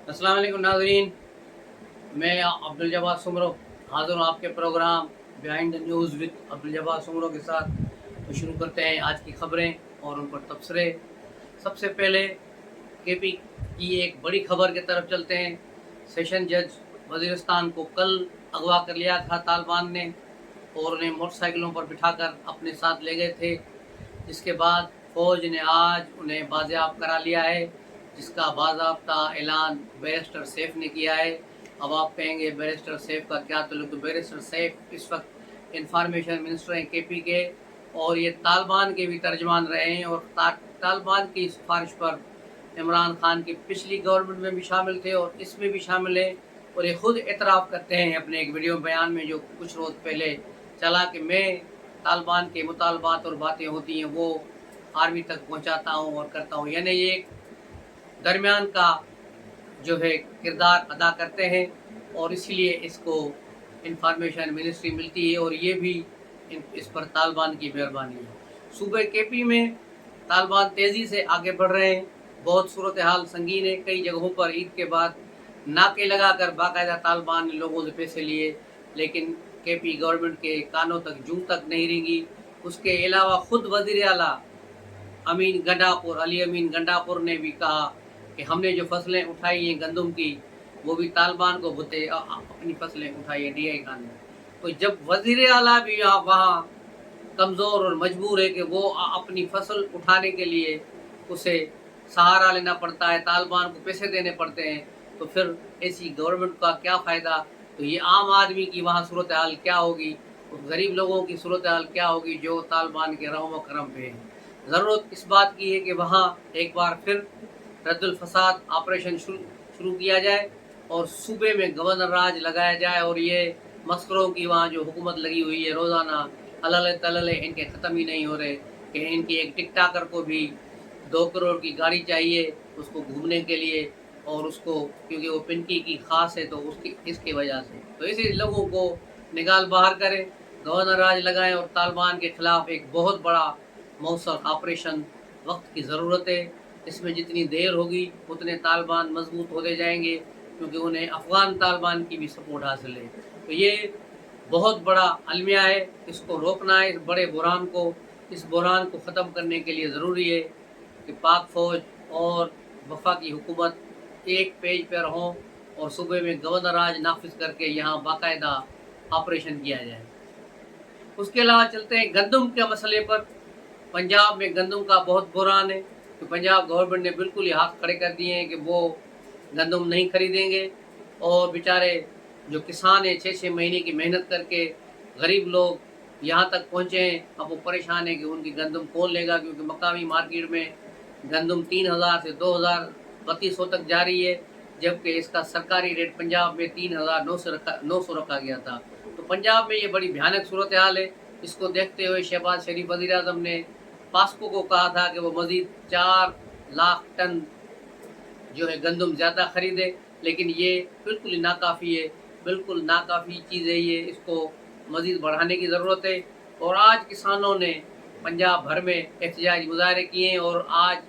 अस्सलाम वालेकुम नाज़रीन। मैं अब्दुल जब्बार सुमरो हाज़िर हूँ आपके programme behind the news with Abdul Jabbar Soomro के साथ। तो शुरू करते हैं आज की खबरें और उन पर तबसरे। सबसे पहले केपी की एक बड़ी खबर की तरफ चलते हैं। सेशन जज वज़ीरिस्तान को कल अगवा कर लिया था तालिबान ने और उन्हें मोटरसाइकिलों पर बिठाकर अपने साथ ले गए थे, जिसके बाद फ़ौज ने आज उन्हें बाज़ेयाब करा लिया है, जिसका बाज़ाब्ता ऐलान बैरिस्टर सैफ ने किया है। अब आप कहेंगे बैरिस्टर सैफ का क्या ताल्लुक? तो बैरिस्टर सैफ इस वक्त इंफॉर्मेशन मिनिस्टर हैं केपी के, और ये तालिबान के भी तर्जमान रहे हैं और तालिबान की सिफारिश पर इमरान खान की पिछली गवर्नमेंट में भी शामिल थे और इसमें भी शामिल है। और ये खुद एतराफ़ करते हैं अपने एक वीडियो बयान में जो कुछ रोज़ पहले चला कि मैं तालिबान के मुतालबात और बातें होती हैं वो आर्मी तक पहुंचाता हूं और करता हूं, यानी ये एक दरमियान का जो है किरदार अदा करते हैं और इसीलिए इसको इंफॉर्मेशन मिनिस्ट्री मिलती है और ये भी इस पर तालिबान की मेहरबानी है। सूबे केपी में तालिबान तेज़ी से आगे बढ़ रहे हैं। बहुत सूरत हाल संगीन है। कई जगहों पर ईद के बाद नाके लगाकर बाकायदा तालिबान ने लोगों से पैसे लिए, लेकिन केपी गवर्नमेंट के कानों तक जूं तक नहीं रेंगी। उसके अलावा खुद वज़ीर आला अली अमीन गंडापुर ने भी कहा कि हमने जो फसलें उठाई हैं गंदम की, वो भी तालिबान को बुते अपनी फसलें उठाई हैं DI खान ने। तो जब वज़ीर आला भी वहाँ कमज़ोर और मजबूर है कि वो अपनी फसल उठाने के लिए उसे सहारा लेना पड़ता है, तालिबान को पैसे देने पड़ते हैं, तो फिर ऐसी गवर्नमेंट का क्या फ़ायदा? तो ये आम आदमी की वहाँ सूरत हाल क्या होगी, उस गरीब लोगों की सूरत हाल क्या होगी जो तालिबान के रहम करम पे हैं। ज़रूरत इस बात की है कि वहाँ एक बार फिर रद्दुल फसाद ऑपरेशन शुरू किया जाए और सूबे में गवर्नर राज लगाया जाए और ये मस्करों की वहाँ जो हुकूमत लगी हुई है रोज़ाना अल्लाह तल्ले इनके ख़त्म ही नहीं हो रहे कि इनकी एक टिकटाकर को भी 2 करोड़ की गाड़ी चाहिए उसको घूमने के लिए, और उसको क्योंकि वो पिनकी की खास है तो उसकी इसकी वजह से तो इसी लोगों को निकाल बाहर करें, गवर्नर राज लगाएं और तालिबान के ख़िलाफ़ एक बहुत बड़ा मौसर ऑपरेशन वक्त की ज़रूरत है। इसमें जितनी देर होगी उतने तालिबान मजबूत होते जाएंगे क्योंकि उन्हें अफ़गान तालिबान की भी सपोर्ट हासिल है। तो ये बहुत बड़ा अलमिया है, इसको रोकना है। इस बुरान को ख़त्म करने के लिए ज़रूरी है कि पाक फ़ौज और वफाकी हुकूमत एक पेज पर हों और सूबे में गवर्नर राज नाफिज करके यहाँ बाकायदा ऑपरेशन किया जाए। उसके अलावा चलते हैं गंदम के मसले पर। पंजाब में गंदम का बहुत बुरान है कि पंजाब गवर्नमेंट ने बिल्कुल ही हाथ खड़े कर दिए हैं कि वो गंदम नहीं खरीदेंगे, और बेचारे जो किसान हैं 6-6 महीने की मेहनत करके गरीब लोग यहाँ तक पहुँचे हैं, अब वो परेशान है कि उनकी गंदम कौन लेगा, क्योंकि मकामी मार्केट में गंदम 3000 से 2200 तक जा रही है, जबकि इसका सरकारी रेट पंजाब में 3900 रखा गया था। तो पंजाब में ये बड़ी भयानक सूरत हाल है। इसको देखते हुए शहबाज शरीफ वज़ीर आज़म ने पास्को को कहा था कि वो मज़ीद 4 लाख टन जो है गंदम ज़्यादा ख़रीदे, लेकिन ये बिल्कुल ही नाकाफ़ी है, बिल्कुल नाकाफ़ी चीज़ है ये, इसको मज़ीद बढ़ाने की ज़रूरत है। और आज किसानों ने पंजाब भर में एहतजाजी मुज़ाहरे किए हैं और आज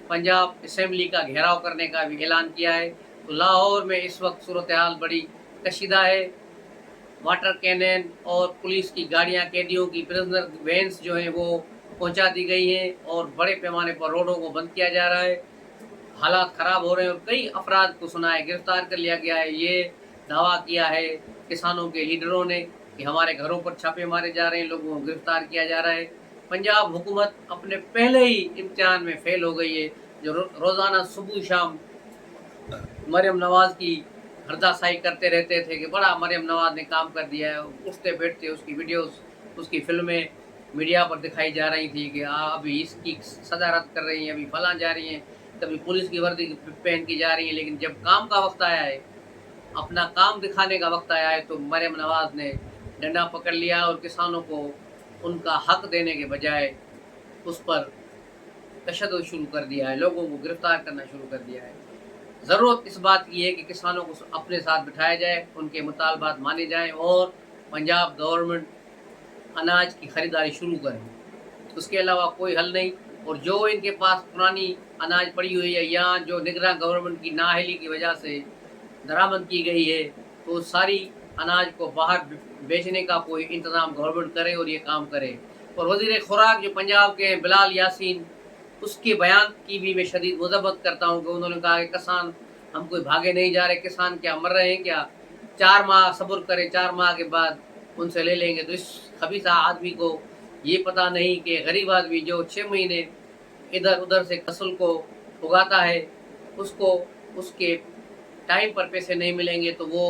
पंजाब असम्बली का घेराव करने का भी ऐलान किया है। तो लाहौर में इस वक्त सूरत हाल बड़ी कशीदा है। वाटर कैनन और पुलिस की गाड़ियां, कैदियों की प्रिजनर वैन्स जो हैं वो पहुंचा दी गई हैं और बड़े पैमाने पर रोडों को बंद किया जा रहा है। हालात ख़राब हो रहे हैं और कई अफराद को सुना है गिरफ्तार कर लिया गया है। ये दावा किया है किसानों के लीडरों ने कि हमारे घरों पर छापे मारे जा रहे हैं, लोगों को गिरफ्तार किया जा रहा है। पंजाब हुकूमत अपने पहले ही इम्तिहान में फेल हो गई है, जो रोज़ाना सुबह शाम मरियम नवाज़ की हरदासाई करते रहते थे कि बड़ा मरियम नवाज़ ने काम कर दिया है। उठते बैठते उसकी वीडियोस, उसकी फिल्में मीडिया पर दिखाई जा रही थी कि अभी इसकी सजा रद्द कर रही हैं, अभी फलां जा रही हैं, कभी पुलिस की वर्दी पहन की जा रही हैं। लेकिन जब काम का वक्त आया है, अपना काम दिखाने का वक्त आया है, तो मरियम नवाज़ ने डंडा पकड़ लिया और किसानों को उनका हक देने के बजाय उस पर तशद्दुद शुरू कर दिया है, लोगों को गिरफ्तार करना शुरू कर दिया है। ज़रूरत इस बात की है कि किसानों को अपने साथ बिठाया जाए, उनके मुतालबात माने जाएं और पंजाब गवर्नमेंट अनाज की ख़रीदारी शुरू करें। उसके अलावा कोई हल नहीं। और जो इनके पास पुरानी अनाज पड़ी हुई है या जो निगरान गवर्नमेंट की नाअहली की वजह से दरामद की गई है, तो सारी अनाज को बाहर बेचने का कोई इंतज़ाम गवर्नमेंट करे और ये काम करे। और वज़ीर खुराक जो पंजाब के हैं बिलाल यासीन, उसके बयान की भी मैं शदीद मज़म्मत करता हूँ कि उन्होंने कहा कि किसान हम कोई भागे नहीं जा रहे, किसान क्या मर रहे हैं क्या, 4 माह सब्र करें, 4 माह के बाद उनसे ले लेंगे। तो इस खबीसा आदमी को ये पता नहीं कि गरीब आदमी जो 6 महीने इधर उधर से फसल को उगाता है, उसको उसके टाइम पर पैसे नहीं मिलेंगे तो वो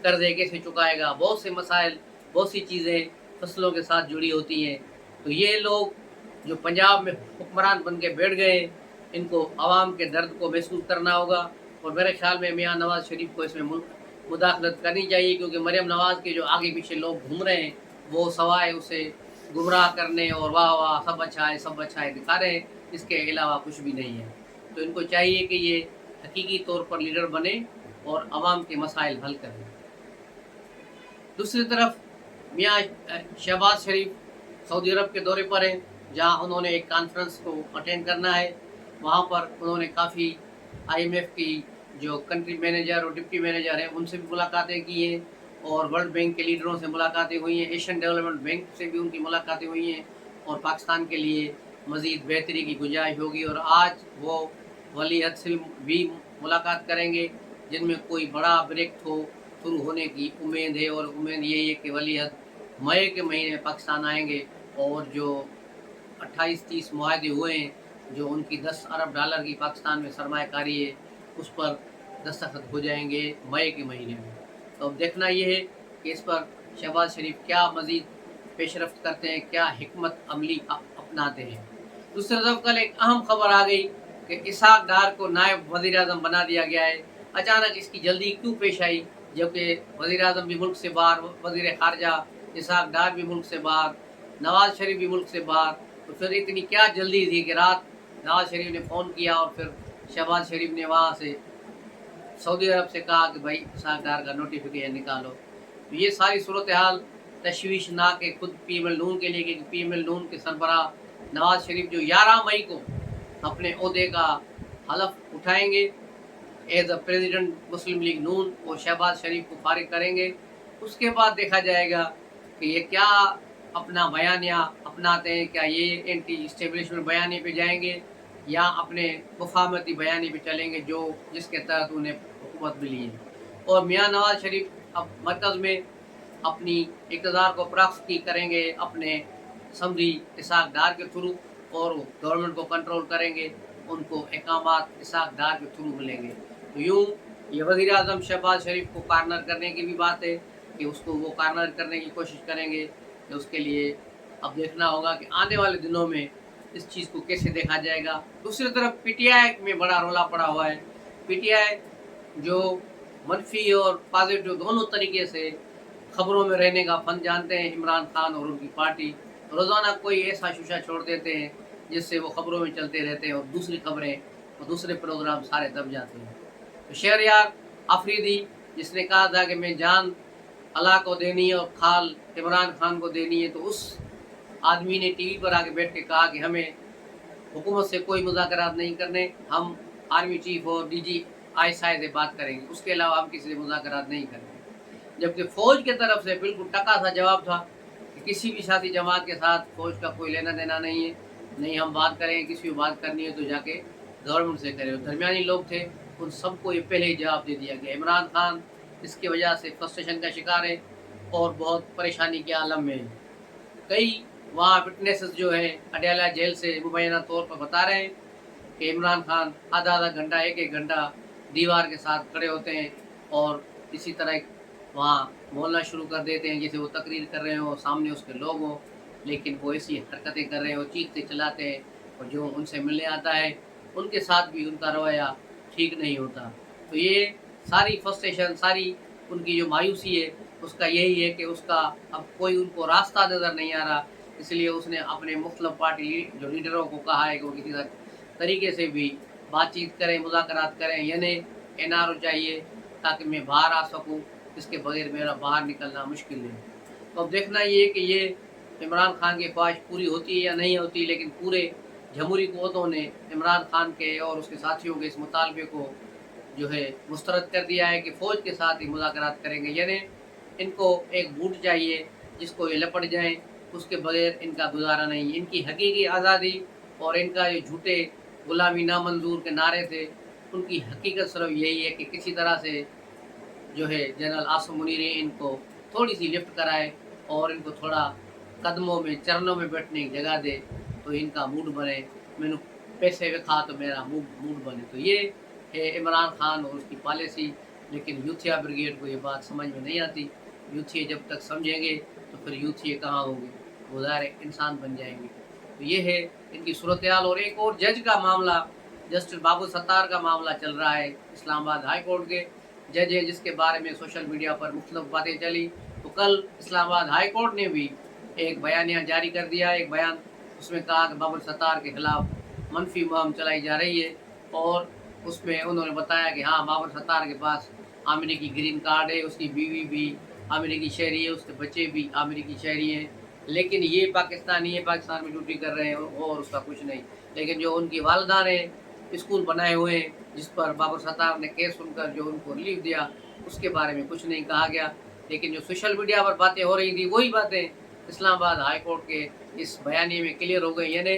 कर्जे कैसे चुकाएगा। बहुत से मसाइल, बहुत सी चीज़ें फसलों के साथ जुड़ी होती हैं। तो ये लोग जो पंजाब में हुक्मरान बन के बैठ गए, इनको आवाम के दर्द को महसूस करना होगा। और मेरे ख्याल में मियाँ नवाज़ शरीफ को इसमें मुदाखलत करनी चाहिए, क्योंकि मरियम नवाज़ के जो आगे पीछे लोग घूम रहे हैं वो सवाए उसे गुमराह करने और वाह वाह सब अच्छा है दिखा रहे हैं, इसके अलावा कुछ भी नहीं है। तो इनको चाहिए कि ये हकीकी तौर पर लीडर बने और आवाम के मसाइल हल करें। दूसरी तरफ मियाँ शहबाज शरीफ सऊदी अरब के दौरे पर हैं, जहाँ उन्होंने एक कॉन्फ्रेंस को अटेंड करना है। वहाँ पर उन्होंने काफ़ी IMF की जो कंट्री मैनेजर और डिप्टी मैनेजर हैं उनसे भी मुलाकातें की हैं, और वर्ल्ड बैंक के लीडरों से मुलाकातें हुई हैं, एशियन डेवलपमेंट बैंक से भी उनकी मुलाकातें हुई हैं, और पाकिस्तान के लिए मज़ीद बेहतरी की गुंजाइश होगी। और आज वो वली अहद से भी मुलाकात करेंगे, जिनमें कोई बड़ा ब्रेक थ्रू होने की उम्मीद है। और उम्मीद यही है कि वली अहद मई के महीने में पाकिस्तान आएंगे, और जो 28-30 मुआहदे हुए हैं, जो उनकी $10 अरब की पाकिस्तान में सरमायाकारी है, उस पर दस्तखत हो जाएंगे मई के महीने में। तो अब देखना ये है कि इस पर शहबाज शरीफ क्या मज़ीद पेशरफ्त करते हैं, क्या हिकमत अमली अपनाते हैं। दूसरी तरफ कल एक अहम खबर आ गई कि इसहाक डार को नायब वज़ीर आज़म बना दिया गया है। अचानक इसकी जल्दी क्यों पेश आई, जबकि वज़ीर आज़म भी मुल्क से बाहर, वज़ीर ख़ारजा इसहाक डार भी मुल्क से बाहर, नवाज़ शरीफ भी मुल्क से बाहर। तो फिर इतनी क्या जल्दी थी कि रात नवाज़ शरीफ ने फ़ोन किया और फिर शहबाज शरीफ ने वहाँ से सऊदी अरब से कहा कि भाई इसहाक डार का नोटिफिकेशन निकालो। तो ये सारी सूरत हाल तशवीशनाक है खुद PML नून के लिए, क्योंकि PML नून के सरबराह नवाज़ शरीफ जो 11 मई को अपने ओहदे का हलफ उठाएंगे as a president Muslim League Noon, वो शहबाज शरीफ को फारिग करेंगे। उसके बाद देखा जाएगा कि ये क्या अपना बयानिया अपनाते हैं, क्या ये एंटी इस्टेब्लिशमेंट बयानी पे जाएंगे या अपने मुफाहमती बयानी पे चलेंगे जो जिसके तहत उन्हें हुकूमत मिली है। और मियाँ नवाज शरीफ अब मरकज़ में अपनी इक़्तिदार को प्राप्त करेंगे अपने समरी इसहाक डार के थ्रू, और गवर्नमेंट को कंट्रोल करेंगे, उनको इकामात इसहाक डार के थ्रू मिलेंगे। तो यूँ ये वज़ीर आज़म शहबाज शरीफ को कार्नर करने की भी बात है कि उसको वो कार्नर करने की कोशिश करेंगे। तो उसके लिए अब देखना होगा कि आने वाले दिनों में इस चीज़ को कैसे देखा जाएगा। दूसरी तरफ PTI में बड़ा रोला पड़ा हुआ है। PTI जो मनफी और पॉजिटिव दोनों तरीके से खबरों में रहने का फन जानते हैं, इमरान खान और उनकी पार्टी रोज़ाना कोई ऐसा शुशा छोड़ देते हैं जिससे वो खबरों में चलते रहते हैं, और दूसरी खबरें और दूसरे प्रोग्राम सारे दब जाते हैं। तो शहरयार आफरीदी जिसने कहा था कि मैं जान अल्लाह को देनी है और खाल इमरान खान को देनी है, तो उस आदमी ने TV पर आके बैठ के कहा कि हमें हुकूमत से कोई मुज़ाकरात नहीं करने, हम आर्मी चीफ और DG ISI से बात करेंगे, उसके अलावा हम किसी से मुज़ाकरात नहीं करेंगे। जबकि फ़ौज की तरफ से बिल्कुल टका सा जवाब था कि किसी भी सियासी जमात के साथ फ़ौज का कोई लेना देना नहीं है, नहीं हम बात करेंगे, किसी भी बात करनी है तो जाके गवर्नमेंट से करें। दरमियानी लोग थे, उन सबको ये पहले ही जवाब दे दिया गया। इमरान खान इसकी वजह से फ्रस्ट्रेशन का शिकार है और बहुत परेशानी के आलम में है। कई वहाँ विटनेसेस जो है अडयाला जेल से मुबैना तौर पर बता रहे हैं कि इमरान खान आधा घंटा, एक घंटा दीवार के साथ खड़े होते हैं और इसी तरह वहाँ बोलना शुरू कर देते हैं जैसे वो तकरीर कर रहे हो, सामने उसके लोग हों, लेकिन वो ऐसी हरकतें कर रहे हो, चीखते चलाते हैं, और जो उनसे मिलने आता है उनके साथ भी उनका रवैया ठीक नहीं होता। तो ये सारी फ्रस्ट्रेशन, सारी उनकी जो मायूसी है, उसका यही है कि उसका अब कोई उनको रास्ता नज़र नहीं आ रहा। इसलिए उसने अपने मुख्तलिफ पार्टी जो लीडरों को कहा है कि वो किसी तरीके से भी बातचीत करें, मुज़ाकरात करें, यानी NRO चाहिए ताकि मैं बाहर आ सकूं, इसके बगैर मेरा बाहर निकलना मुश्किल है। तो अब देखना ये है कि ये इमरान खान की ख्वाहिश पूरी होती है या नहीं होती, लेकिन पूरे जमहूरी क़ुव्वतों ने इमरान खान के और उसके साथियों के इस मुतालबे को जो है मुस्तरद कर दिया है कि फ़ौज के साथ ही मुज़ाकरात करेंगे। यानी इनको एक बूट चाहिए जिसको ये लपट जाएँ, उसके बगैर इनका गुज़ारा नहीं। इनकी हकीकी आज़ादी और इनका ये झूठे गुलामी नामंजूर के नारे थे, उनकी हकीकत सिर्फ यही है कि किसी तरह से जो है जनरल आसिम मुनीरी इनको थोड़ी सी लिफ्ट कराए और इनको थोड़ा कदमों में चरणों में बैठने की जगह दे तो इनका मूड बने, मैंने पैसे विखा तो मेरा मूड बने। तो ये है इमरान खान और उसकी पॉलिसी। लेकिन यूथिया ब्रिगेड को ये बात समझ में नहीं आती। यूथिया जब तक समझेंगे तो फिर यूथिया कहाँ होंगे, वो ज़ाहिर इंसान बन जाएंगे। तो ये है इनकी सूरत हाल। और एक और जज का मामला, जस्टिस बाबू सत्तार का मामला चल रहा है इस्लामाबाद हाई कोर्ट के। जज है जिसके बारे में सोशल मीडिया पर मुख्तलिफ बातें चली। तो कल इस्लामाबाद हाई कोर्ट ने भी एक बयानिया जारी कर दिया, एक बयान। उसमें कहा कि बाबुल सत्तार के खिलाफ मनफी मुहिम चलाई जा रही है और उसमें उन्होंने बताया कि हाँ, बाबुल सत्तार के पास अमेरिकी ग्रीन कार्ड है, उसकी बीवी भी अमेरिकी शहरी है, उसके बच्चे भी अमेरिकी शहरी हैं, लेकिन ये पाकिस्तानी है, पाकिस्तान में ड्यूटी कर रहे हैं और उसका कुछ नहीं। लेकिन जो उनकी वालदा ने स्कूल बनाए हुए हैं जिस पर बाबुल सत्तार ने केस सुनकर जो उनको रिलीफ दिया, उसके बारे में कुछ नहीं कहा गया। लेकिन जो सोशल मीडिया पर बातें हो रही थी वही बातें इस्लामाबाद हाई कोर्ट के इस बयानी में क्लियर हो गई। यानी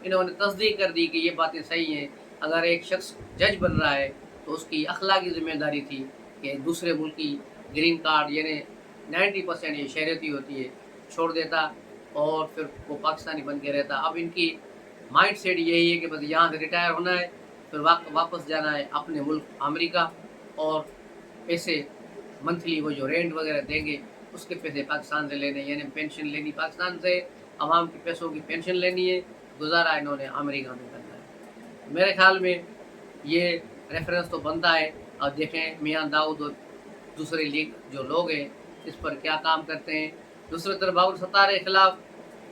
इन्होंने तस्दीक कर दी कि ये बातें सही हैं। अगर एक शख्स जज बन रहा है तो उसकी अखलाकी ज़िम्मेदारी थी कि दूसरे मुल्क की ग्रीन कार्ड यानी 90% ये शहरती होती है छोड़ देता और फिर वो पाकिस्तानी बन के रहता। अब इनकी माइंड सेट यही है कि बस यहाँ से रिटायर होना है, फिर वापस जाना है अपने मुल्क अमेरिका और पैसे मंथली वो जो रेंट वगैरह देंगे उसके पैसे पाकिस्तान से लेने, यानी पेंशन लेनी पाकिस्तान से, आवाम के पैसों की पेंशन लेनी है, गुजारा इन्होंने अमेरिका में करना है। मेरे ख्याल में ये रेफरेंस तो बनता है। और देखें मियाँ दाऊद और दूसरे लीग जो लोग हैं इस पर क्या काम करते हैं। दूसरी तरफ बाबुल सत्तार के खिलाफ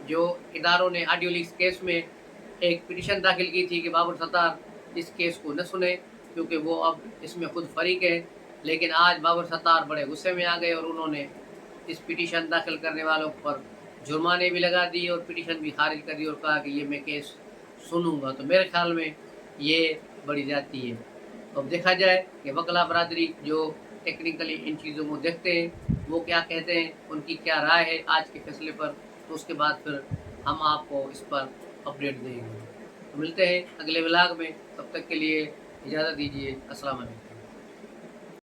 जो इदारों ने ऑडियो लीक्स केस में एक पिटीशन दाखिल की थी कि बाबुल सत्तार इस केस को न सुने क्योंकि वो अब इसमें खुद फरीक है। लेकिन आज बाबुल सत्तार बड़े गुस्से में आ गए और उन्होंने इस पिटीशन दाखिल करने वालों पर जुर्माने भी लगा दिए और पिटीशन भी खारिज कर दी और कहा कि ये मैं केस सुनूंगा। तो मेरे ख्याल में ये बड़ी ज़्यादती है। तो अब देखा जाए कि वकला बरादरी जो टेक्निकली इन चीज़ों को देखते हैं वो क्या कहते हैं, उनकी क्या राय है आज के फैसले पर। तो उसके बाद फिर हम आपको इस पर अपडेट देंगे। तो मिलते हैं अगले व्लॉग में, तब तक के लिए इजाज़त दीजिए। अस्सलाम वालेकुम।